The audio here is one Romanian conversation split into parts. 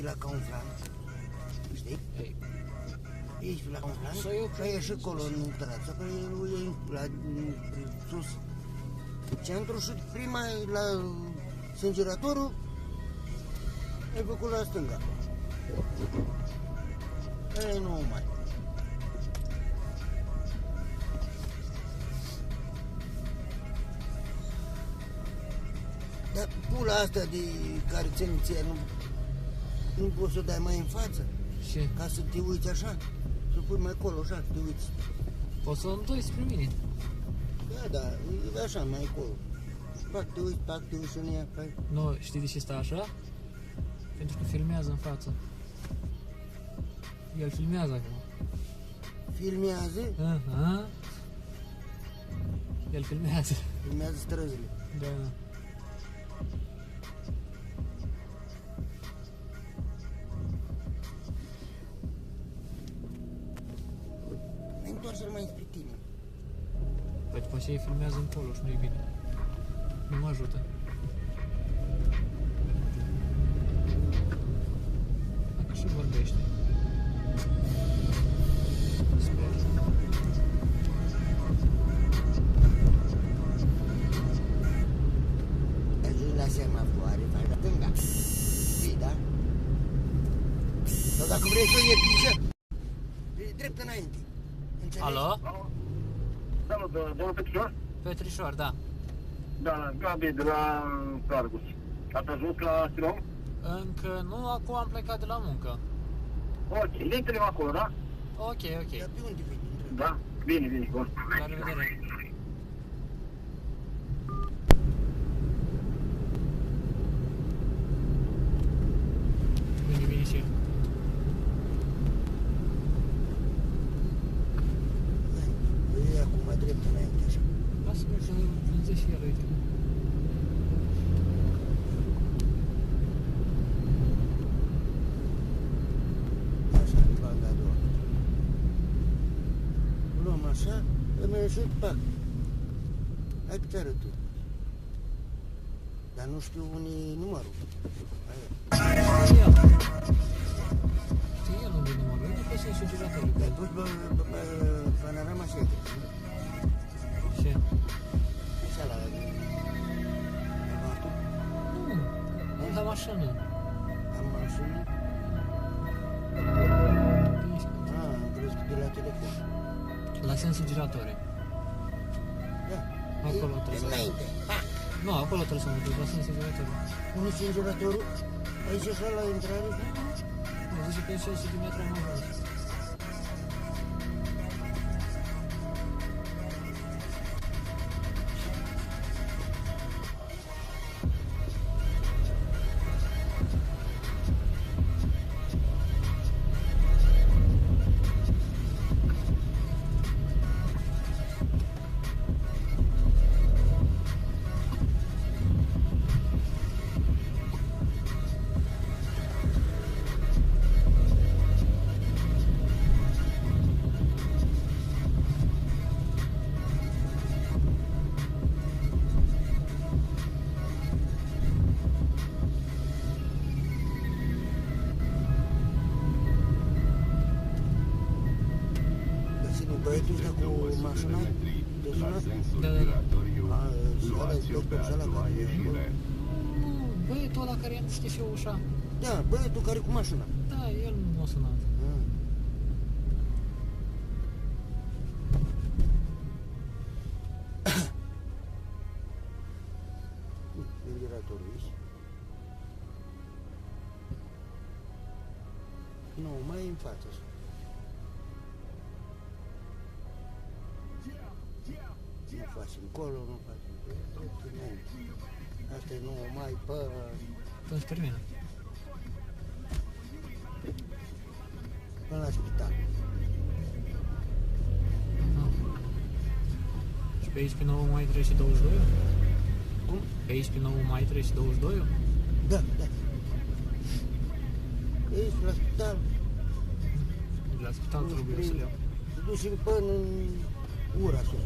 pe la Conflant, știi? Ei, Ești pe la Conflant, Să eu că ești acolo în trață, că e la sus centru și prima e la sângeratorul, ai făcut la stânga. Ei, nu mai. Dar pula asta de care ține ție, nu poți să o dai mai în față? ce? Ca să te uiți așa? Să pui mai acolo, așa, să te uiți. Poți să o întoi spre mine. Da, da, e așa, mai acolo. Pac, te uiți în ea, hai. Nu, știi de ce stă așa? Pentru că filmează în față. El filmează acum. Filmează, Aha. El filmează. filmează străzile. Da. Întoarce-l mai spre tine. Păi după aceea filmează încolo și nu-i bine. Nu mă ajută. Dacă și vorbește. Sper. Ajungi la semafoare, faci la stânga. Știi, da? Sau dacă vrei să iei piză, drept înainte. Înțelegi? Alo? Salut, domnul Petrișor? Petrișor, da. Da, Gabi de la Cargus. Ați ajuns la Sirom? Încă nu, acum am plecat de la muncă. Ok, ne întâlnim acolo, da? Ok, ok. Dar pe unde vei? Da? Bine, bine, bun. La revedere. Bine, bine și eu. E acum drept înainte, așa. Lasă-mă să vânză și el, uite. Așa, banda a doua. Luăm așa, îmi ajut, pac. Hai că te arăt tu. Dar nu știu unii numărul. Aia. Știi el. Știi el unde numărul, uite că sunt sugeratorul. Te-ai pus pe panorama și Ce? așa la avatul. Nu, la mașină. Am mașină. Ah, am crezut de la telefon. La sensul giratorii. Da. Acolo trebuie să... Înainte. Pac. Nu, acolo trebuie să mă duc, la sensul giratorii. Unul singuratorul. Aici așa la intrare. Nu, zice că e 600 de metri mai mult. Băietul ăsta cu mașina de sunat? Da, da, da. Ăla e doctorul ăla care e acolo. Nu, băietul ăla care i-am deschis eu ușa. Da, băietul care e cu mașina. Da, el nu m-a sunat. Ah. Ventilatorul, vezi? Nu, mai în față. Nu facem colo, nu facem pe dreptul înainte. Asta e nu mai pe... Atunci termină. Până la spital. Și pe aici pe 9 mai trece 22? Cum? Pe aici pe 9 mai trece 22? Da, da. Ești la spital. La spital trebuie să le iau. Te duci până în ura sus.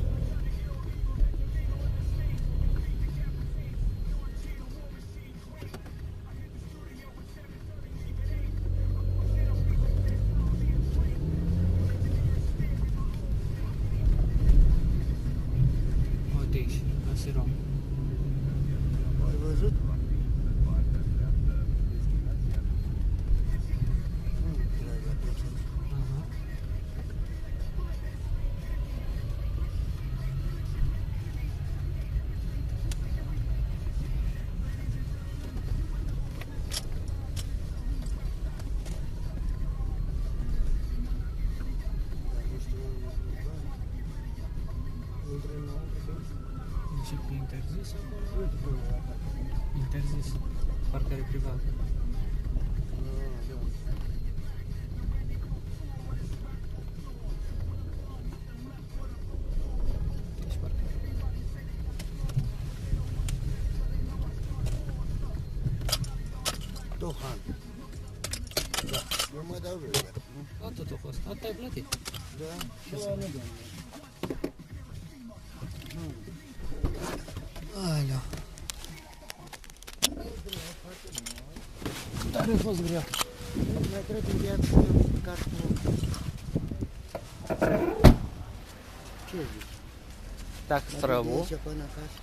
interzis. Parcare privată. Deci parcare. Tohan. Da, eu mă dau jos. Atât a fost. Atât ai plătit. Da? Ce să nu. Alea. Tare a fost grea. Mai trebuie de să cartul. Ce zici? Так, Mai страву. trebuie să până acasă.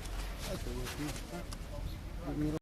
Hai să mă